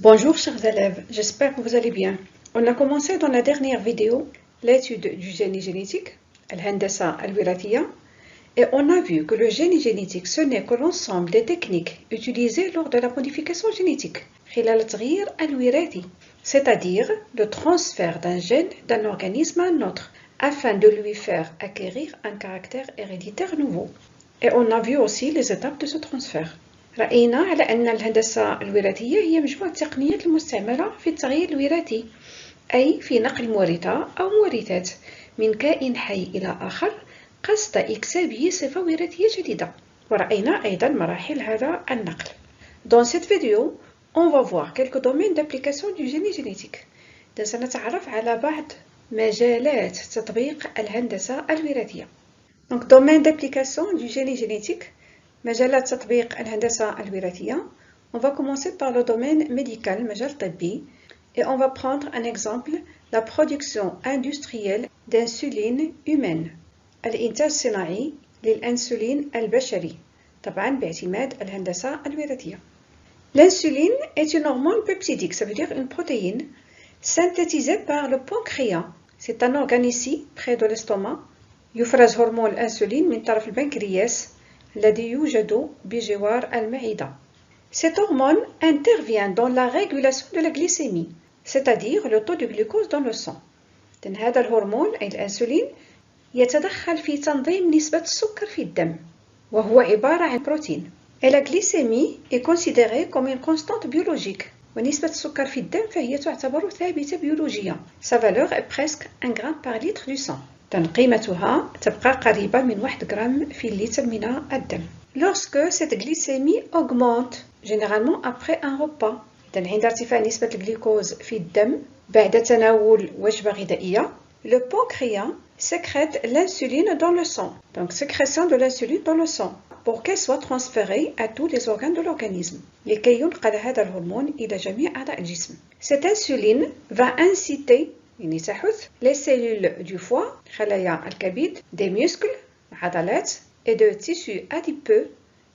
Bonjour chers élèves, j'espère que vous allez bien. On a commencé dans la dernière vidéo l'étude du génie génétique, الهندسة الوراثية, et on a vu que le génie génétique ce n'est que l'ensemble des techniques utilisées lors de la modification génétique, خلال التغيير الوراثي, c'est-à-dire le transfert d'un gène d'un organisme à un autre, afin de lui faire acquérir un caractère héréditaire nouveau. Et on a vu aussi les étapes de ce transfert. رأينا على أن الهندسة الوراثية هي مجموعة التقنيات المستعملة في التغيير الوراثي، أي في نقل مورثة أو مورثات من كائن حي إلى آخر قصد إكسابه صفة وراثية جديدة. ورأينا أيضا مراحل هذا النقل. Dans cette vidéo, on va voir quelques domaines d'application du génie génétique. سنتعرف على بعض مجالات تطبيق الهندسة الوراثية. Donc, domaine d'application du génie génétique. مجالات تطبيق الهندسة الوراثية. On va commencer par le domaine médical, مجال طبي, et on va prendre un exemple, la production industrielle d'insuline humaine. الإنتاج الصناعي للأنسولين البشري، طبعا باعتماد الهندسة الوراثية. L'insuline est une hormone peptidique, ça veut dire une protéine, synthétisée par le pancréas. C'est un organe ici, près de l'estomac. يفرز هرمون الأنسولين من طرف البنكرياس الذي يوجد بجوار المعدة. Cette hormone intervient dans la régulation de la glycémie, c'est-à-dire le taux de glucose dans le sang. هذا الهرمون أي الأنسولين يتدخل في تنظيم نسبة السكر في الدم، وهو عبارة عن بروتين. Et la glycémie est considérée comme une constante biologique. ونسبة السكر في الدم فهي تعتبر ثابتة بيولوجيا. Sa valeur est presque 1 gramme par litre du sang. قيمتها تبقى قريبة من 1 غرام في اللتر من الدم. Lorsque cette glycémie augmente, généralement après un repas, عند ارتفاع نسبة الجلوكوز في الدم بعد تناول وجبة غذائية, le pancréas sécrète l'insuline dans le sang. Donc sécrétion de l'insuline dans le sang pour qu'elle soit transférée à tous les organes de l'organisme. لكي ينقل هذا الهرمون إلى جميع أعضاء الجسم. Cette insuline va inciter يعني تحث les cellules du foie, خلايا الكبد, des muscles, عضلات, et de tissus adipeux,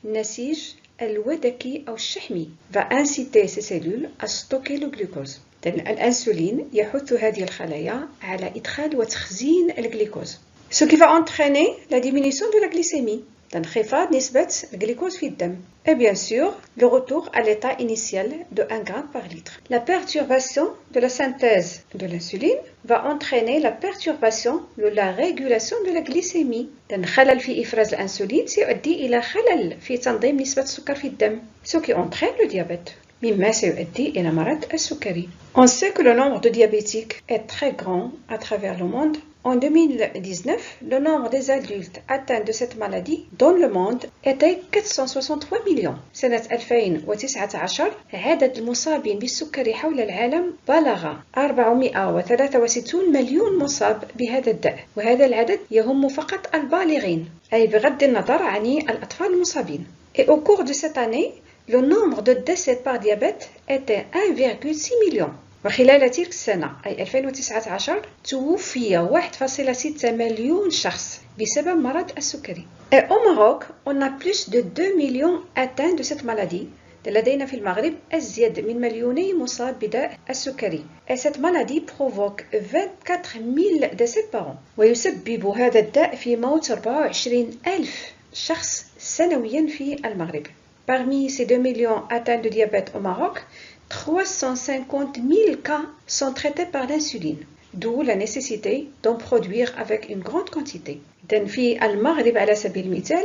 النسيج الودكي أو الشحمي, va inciter ces cellules à stocker le glucose. الأنسولين يحث هذه الخلايا على إدخال وتخزين الجلوكوز. Ce qui va entraîner la diminution de la glycémie. انخفاض نسبة الجلوكوز في الدم. Et bien sûr, le retour à l'état initial de 1 gramme par litre. La perturbation de la synthèse de l'insuline va entraîner la perturbation de la régulation de la glycémie. خلل في إفراز الأنسولين سيؤدي إلى خلل في تنظيم نسبة السكر في الدم. Ce qui entraîne le diabète. مما سيؤدي إلى مرض السكري. On sait que le nombre de diabétiques est très grand à travers le monde. En 2019, le nombre des adultes atteints de cette maladie dans le monde était 463 millions. سنة 2019 عدد المصابين بالسكري حول العالم بلغ 463 مليون مصاب بهذا الداء، وهذا العدد يهم فقط البالغين، أي بغض النظر عن الأطفال المصابين. Et au cours de cette année, le nombre de décès par diabète était 1,6 million. وخلال تلك السنة أي 2019 توفي 1,6 مليون شخص بسبب مرض السكري. Et au Maroc, on a plus de 2 millions atteints de cette maladie. لدينا في المغرب أزيد من 2 مليون مصاب بداء السكري. Et cette maladie provoque 24 000 décès par an. ويسبب هذا الداء في موت 24,000 شخص سنويا في المغرب. Parmi ces 2 millions atteints de diabète au Maroc, 350 000 cas sont traités par l'insuline, d'où la nécessité d'en produire avec une grande quantité. في المغرب على سبيل المثال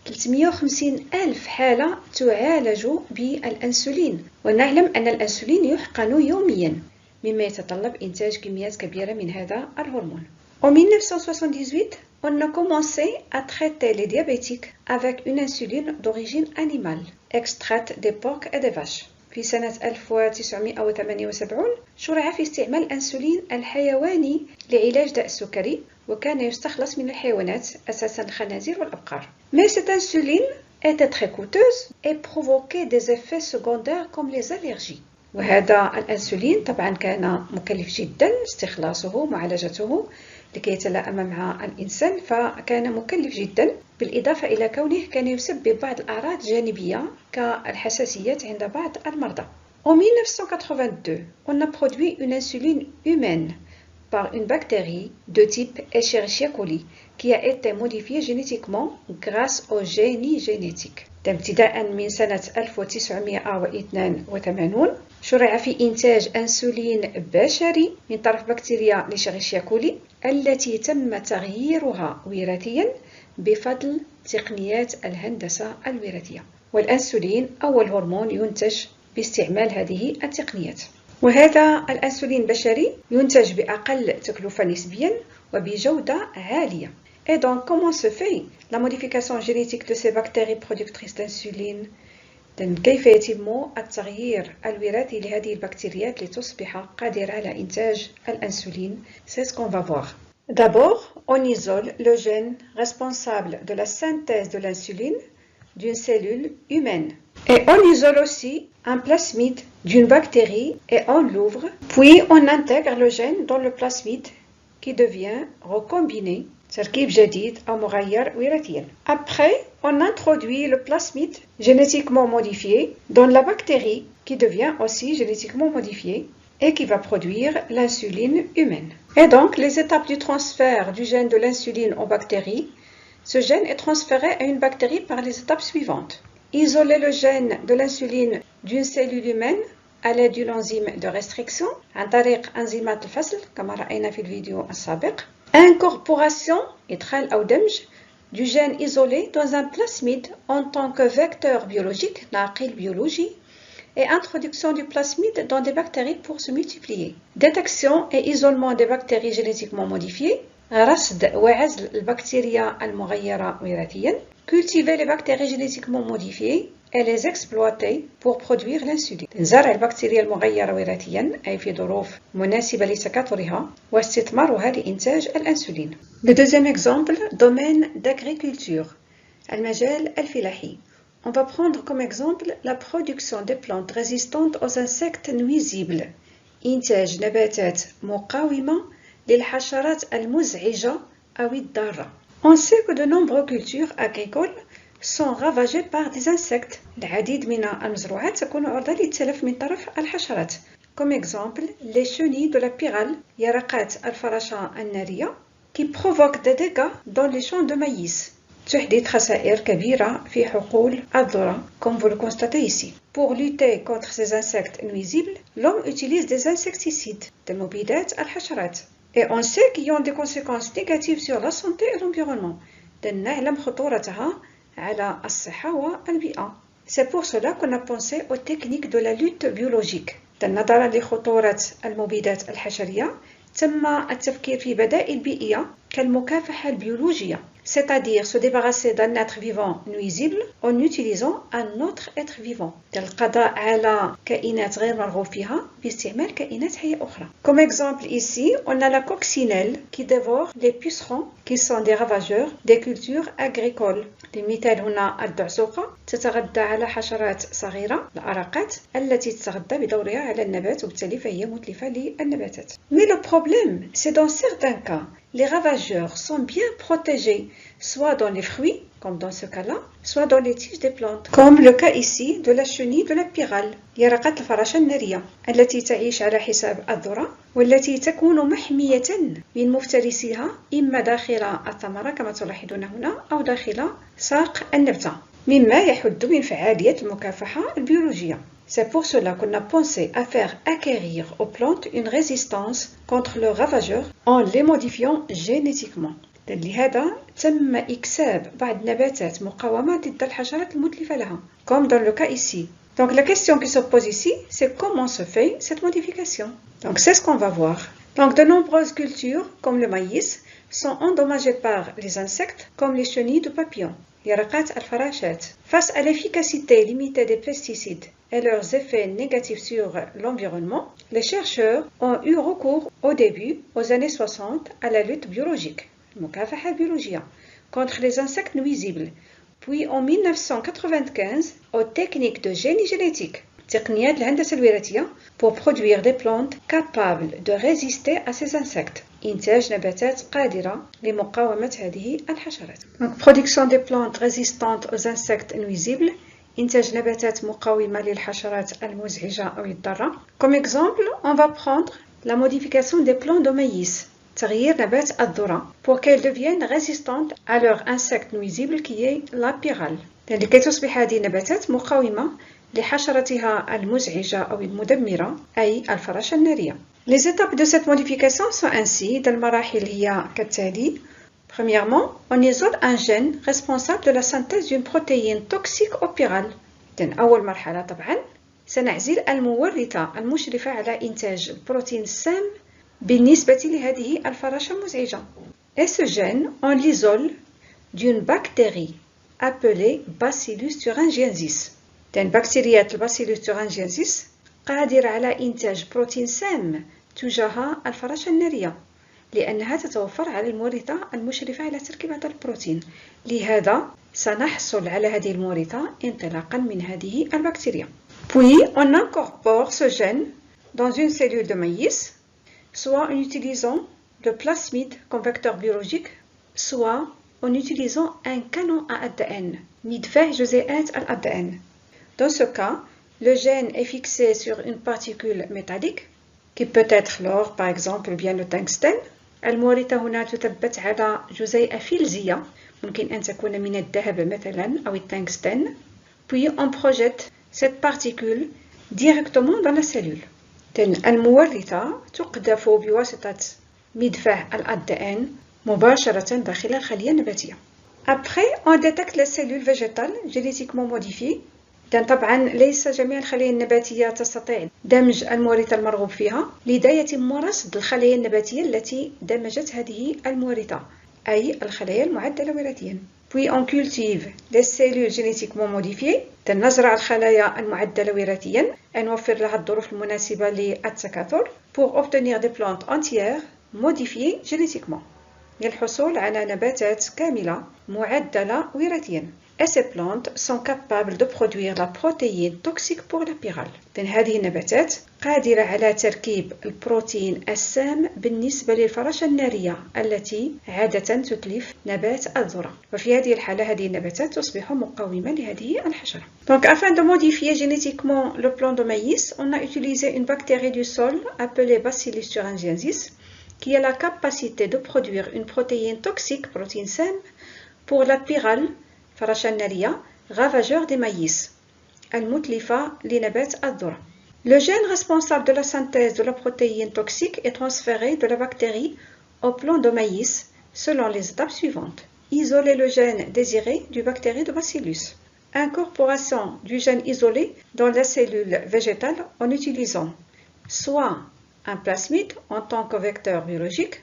350 ألف حالة تعالج بالأنسولين، ونعلم أن الأنسولين يحقن يوميا مما يتطلب إنتاج كميات كبيرة من هذا الهرمون. En 1978, on a commencé à traiter les diabétiques avec une insuline d'origine animale, extraite des porcs et des vaches. في سنة 1978 شرع في استعمال الأنسولين الحيواني لعلاج داء السكري، وكان يستخلص من الحيوانات أساسا الخنازير والأبقار. Mais cette insuline était très coûteuse et provoquait des effets secondaires comme les allergies. وهذا الأنسولين طبعا كان مكلف جدا استخلاصه معالجته لكي يتلائم مع الإنسان، فكان مكلف جدا، بالإضافة إلى كونه كان يسبب بعض الأعراض الجانبية كالحساسيات عند بعض المرضى. En 1982, on a produit une insuline humaine par une bactérie de type Escherichia coli qui a été modifiée génétiquement grâce au génie génétique. ابتداء من سنة 1982 شرع في إنتاج أنسولين بشري من طرف بكتيريا ليشيريشيا كولي التي تم تغييرها وراثيا بفضل تقنيات الهندسة الوراثية. والأنسولين أول هرمون ينتج باستعمال هذه التقنيات. وهذا الأنسولين البشري ينتج بأقل تكلفة نسبيا وبجودة عالية. Et donc, comment se fait la modification génétique de ces bactéries productrices d'insuline؟ كيف يتم التغيير الوراثي لهذه البكتيريات لتصبح قادرة على إنتاج الأنسولين؟ C'est ce qu'on va voir. D'abord, on isole le gène responsable de la synthèse de l'insuline d'une cellule humaine. Et on isole aussi un plasmide d'une bactérie et on l'ouvre. Puis on intègre le gène dans le plasmide qui devient recombiné. تركيب جديد أو مغير وراثيا. Après, on introduit le plasmide génétiquement modifié dans la bactérie qui devient aussi génétiquement modifiée et qui va produire l'insuline humaine. Et donc, les étapes du transfert du gène de l'insuline aux bactéries, ce gène est transféré à une bactérie par les étapes suivantes. Isoler le gène de l'insuline d'une cellule humaine à l'aide d'une enzyme de restriction عن طريق أنزيمات الفصل كما رأينا في الفيديو السابق. Incorporation إدخال أو دمج du gène isolé dans un plasmide en tant que vecteur biologique ناقل بيولوجي et introduction du plasmide dans des bactéries pour se multiplier. Détection et isolement des bactéries génétiquement modifiées. رصد وعزل البكتيريا المغيرة وراثيا. Cultiver les bactéries génétiquement modifiées et les exploiter pour produire l'insuline. زرع البكتيريا المغيرة وراثيا أي في ظروف مناسبة لتكاثرها واستثمارها لإنتاج الأنسولين. Le deuxième exemple, domaine d'agriculture. المجال الفلاحي. On va prendre comme exemple la production des plantes résistantes aux insectes nuisibles. إنتاج نباتات مقاومة للحشرات المزعجة أو الضارة. On sait que de nombreuses cultures agricoles sont ravagées par des insectes. العديد من المزروعات تكون عرضة للتلف من طرف الحشرات. Comme exemple, les chenilles de la pyrale, يرقات الفراشة النارية, qui provoquent des dégâts dans les champs de maïs. تحدث خسائر كبيرة في حقول الذرة, comme vous le constatez ici. Pour lutter contre ces insectes nuisibles, l'homme utilise des insecticides, des مبيدات الحشرات. Et on sait qu'ils ont des conséquences négatives sur la santé et l'environnement. نعلم خطورتها على الصحة والبيئة. C'est pour cela qu'on a pensé aux techniques de la lutte biologique. نظرا لخطورة المبيدات الحشرية تم التفكير في بدائل بيئية كالمكافحة البيولوجية. C'est-à-dire se débarrasser d'un être vivant nuisible en utilisant un autre être vivant. القضاء على كائنات غير مرغوب فيها باستعمال كائنات حية أخرى. Comme exemple ici, on a la coccinelle qui dévore les pucerons qui sont des ravageurs des cultures agricoles. المثال هنا الدعسوقة تتغذى على حشرات صغيرة الأرقات التي تتغذى بدورها على النبات وبالتالي فهي متلفة للنباتات. Mais le problème, c'est dans certains cas, les ravageurs sont bien protégés, soit dans les fruits, comme dans ce cas-là, soit dans les tiges des plantes, comme le cas ici de la chenille de la pyrale, يرقات الفراشة النارية التي تعيش على حساب الذرة والتي تكون محمية من مفترسيها إما داخل الثمرة كما تلاحظون هنا أو داخل ساق النبتة مما يحد من فعالية المكافحة البيولوجية. C'est pour cela qu'on a pensé à faire acquérir aux plantes une résistance contre leurs ravageurs en les modifiant génétiquement. لهذا تم إكساب بعض النباتات مقاومة ضد الحشرات المتلفة لها, comme dans le cas ici. Donc la question qui se pose ici, c'est comment se fait cette modification. Donc c'est ce qu'on va voir. Donc de nombreuses cultures, comme le maïs, sont endommagées par les insectes, comme les chenilles de papillons. يرقات الفراشات. Face à l'efficacité limitée des pesticides et leurs effets négatifs sur l'environnement, les chercheurs ont eu recours au début, aux années 60, à la lutte biologique, المكافحة البيولوجية, contre les insectes nuisibles. Puis en 1995, aux techniques de génie génétique, تقنيات الهندسة الوراثية, pour produire des plantes capables de résister à ces insectes. إنتاج نباتات قادرة لمقاومة هذه الحشرات. Donc, production des plantes résistantes aux insectes nuisibles إنتاج نباتات مقاومة للحشرات المزعجة أو الضارة. Comme exemple, on va prendre la modification des plants de maïs, تغيير نبات الذرة, pour qu'elles deviennent résistantes à leur insecte nuisible qui est la pyrale. لكي تصبح هذه النباتات مقاومة لحشرتها المزعجة أو المدمرة أي الفراشة النارية. Les étapes de cette modification sont ainsi. المراحل هي كالتالي. Premièrement, on isole un gène responsable de la synthèse d'une protéine toxique au pyrale. أول مرحلة طبعا سنعزل المورثة المشرفة على إنتاج بروتين سام بالنسبة لهذه الفراشة المزعجة. Et ce gène, on l'isole d'une bactérie appelée Bacillus thuringiensis. بكتيريات الباسيلوس thuringiensis قادرة على إنتاج بروتين سام تجاه الفراشة النارية لأنها تتوفر على المورثة المشرفة على تركيب هذا البروتين. لهذا سنحصل على هذه المورثة انطلاقا من هذه البكتيريا. Puis on incorpore ce gène dans une cellule de maïs, soit en utilisant le plasmide comme vecteur biologique, soit en utilisant un canon à ADN, مدفع جزيئات الADN. Dans ce cas, le gène est fixé sur une particule métallique qui peut être l'or par exemple ou bien le tungstène. المورثة هنا تثبت على جزيئة فلزية ممكن أن تكون من الذهب مثلا أو التungstène. Puis on projette cette particule directement dans la cellule. المورثة تقذف بواسطة مدفع الADN مباشرة داخل الخلية النباتية. Après, on détecte les cellules végétales génétiquement modifiées. طبعا ليس جميع الخلايا النباتية تستطيع دمج المورثة المرغوب فيها، لذا يتم رصد الخلايا النباتية التي دمجت هذه المورثة أي الخلايا المعدلة وراثيا. Puis on cultive les cellules génétiquement modifiées. نزرع الخلايا المعدلة وراثيا، نوفر لها الظروف المناسبة للتكاثر pour obtenir des plantes entières modifiées génétiquement للحصول على نباتات كاملة معدلة وراثيا. Et ces plantes sont capables de produire la protéine toxique pour la pyrale. هذه النباتات قادرة على تركيب البروتين السام بالنسبة للفراشة النارية التي عادة تتلف نبات الذرة. وفي هذه الحالة هذه النباتات تصبح مقاومة لهذه الحشرة. Donc afin de modifier génétiquement le plant de maïs, on a utilisé une bactérie du sol appelée Bacillus thuringiensis qui a la capacité de produire une protéine toxique, protéine SAM, pour la pyrale فراشة النارية ravageur des maïs المتلفة لنبات الذرة. Le gène responsable de la synthèse de la protéine toxique est transféré de la bactérie au plant de maïs selon les étapes suivantes. Isoler le gène désiré du bactérie de Bacillus. Incorporation du gène isolé dans la cellule végétale en utilisant soit un plasmide en tant que vecteur biologique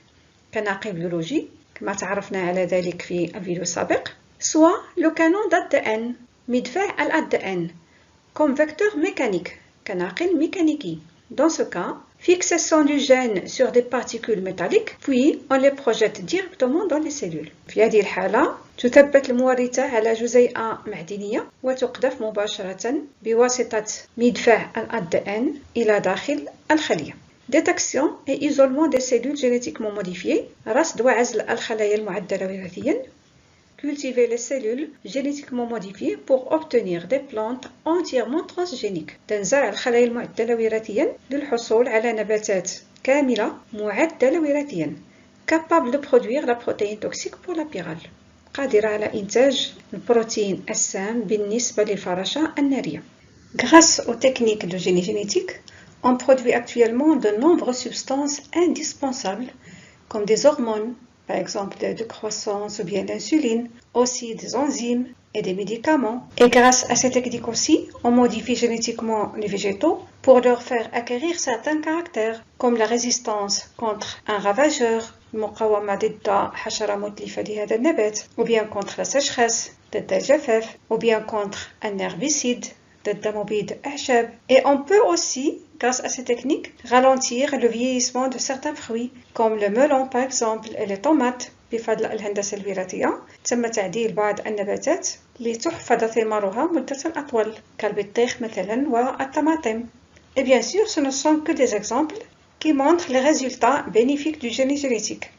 كناقل بيولوجي كما تعرفنا على ذلك في الفيديو السابق، soit le canon d'ADN مدفع الADN comme vecteur mécanique كناقل ميكانيكي. Dans ce cas, fixation du gène sur des particules métalliques puis on les projette directement dans les cellules. في هذه الحالة تثبت المورثة على جزيئة معدنية وتقذف مباشرة بواسطة مدفع الADN إلى داخل الخلية. Détection et isolement des cellules génétiquement modifiées. رصد وعزل الخلايا المعدلة وراثيا. Cultiver les cellules génétiquement modifiées pour obtenir des plantes entièrement transgéniques. تنزرع الخلايا المعدلة وراثيا للحصول على نباتات كاملة معدلة وراثيا capable de produire la protéine toxique pour la pyrale. قادرة على إنتاج البروتين السام بالنسبة للفراشة النارية. Grâce aux techniques de génie génétique, on produit actuellement de nombreuses substances indispensables comme des hormones, par exemple de croissance ou bien l'insuline, aussi des enzymes et des médicaments. Et grâce à ces techniques aussi, on modifie génétiquement les végétaux pour leur faire acquérir certains caractères, comme la résistance contre un ravageur, المقاومة ضد حشرة متلفة لهذا النبات, ou bien contre la sécheresse, ضد الجفاف, ou bien contre un herbicide, ضد مبيد أعشاب. Et on peut aussi, grâce à ces techniques, ralentir le vieillissement de certains fruits, comme le melon par exemple et les tomates. بفضل الهندسة الوراثية تم تعديل بعض النباتات لتحفظ ثمارها مدة أطول كالبطيخ مثلا والطماطم. Et bien sûr, ce ne sont que des exemples qui montrent les résultats bénéfiques du génie génétique.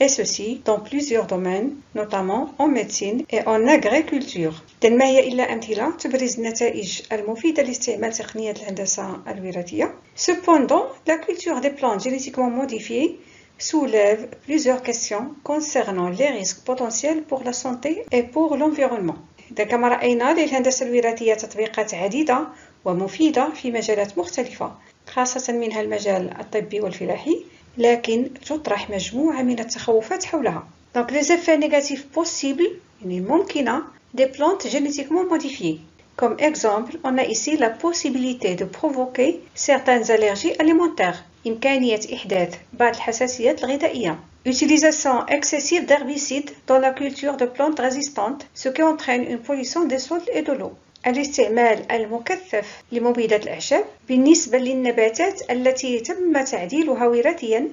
et ceci dans plusieurs domaines, notamment en médecine et en agriculture. ما هي إلا أمثلة تبرز النتائج المفيدة لاستعمال تقنية الهندسة الوراثية. Cependant, la culture des plantes génétiquement modifiées soulève plusieurs questions concernant les risques potentiels pour la santé et pour l'environnement. كما رأينا للهندسة الوراثية تطبيقات عديدة ومفيدة في مجالات مختلفة، خاصة منها المجال الطبي والفلاحي، لكن تطرح مجموعة من التخوفات حولها. Donc les effets négatifs possibles, يعني ممكنة des plantes génétiquement modifiées. Comme exemple, on a ici la possibilité de provoquer certaines allergies alimentaires. إمكانية إحداث بعض الحساسيات الغذائية. Utilisation excessive d'herbicides dans la culture de plantes résistantes, ce qui entraîne une pollution des sols et de l'eau. الاستعمال المكثف لمبيدات الأعشاب بالنسبة للنباتات التي تم تعديلها وراثيا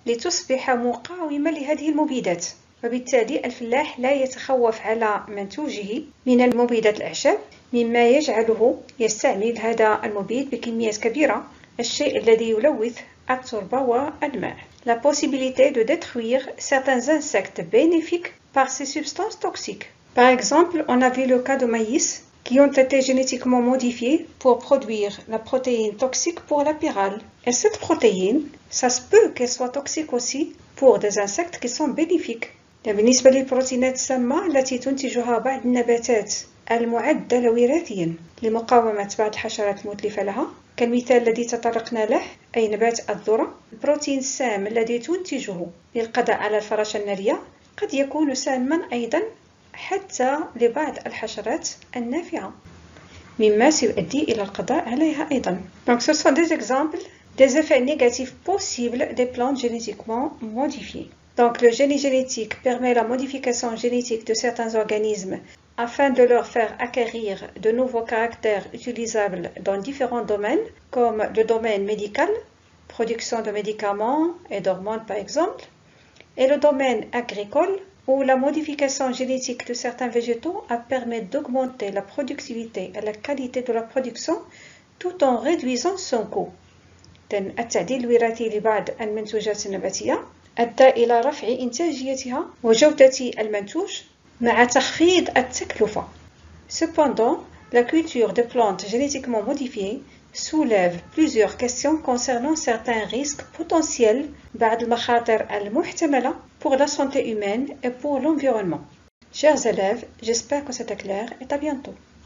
لتصبح مقاومة لهذه المبيدات، وبالتالي الفلاح لا يتخوف على منتوجه من المبيدات الأعشاب، مما يجعله يستعمل هذا المبيد بكميات كبيرة، الشيء الذي يلوث التربة والماء. La possibilité de détruire certains insectes bénéfiques par ces substances toxiques. Par exemple, on a vu le cas de maïs qui ont été génétiquement modifiés pour produire la protéine toxique pour la pyrale. Et cette protéine, ça se peut qu'elle soit toxique aussi pour des insectes qui sont bénéfiques. بالنسبة للبروتينات السامة التي تنتجها بعض النباتات المعدلة وراثيا لمقاومة بعض الحشرات المتلفة لها، كالمثال الذي تطرقنا له أي نبات الذرة، البروتين السام الذي تنتجه للقضاء على الفراشة النارية قد يكون ساما أيضا حتى لبعض الحشرات النافعة، مما سيؤدي إلى القضاء عليها أيضا. Donc ce sont des exemples des effets négatifs possibles des plantes génétiquement modifiées. Donc le génie génétique permet la modification génétique de certains organismes afin de leur faire acquérir de nouveaux caractères utilisables dans différents domaines, comme le domaine médical, production de médicaments et d'hormones par exemple, et le domaine agricole, où la modification génétique de certains végétaux a permis d'augmenter la productivité et la qualité de la production tout en réduisant son coût. التعديل الوراثي لبعض المنتوجات النباتية أدى إلى رفع إنتاجيتها وجودة المنتوج مع تخفيض التكلفة. Cependant, la culture de plantes génétiquement modifiées soulève plusieurs questions concernant certains risques potentiels بعض المخاطر المحتملة pour la santé humaine et pour l'environnement. Chers élèves, j'espère que c'était clair et à bientôt.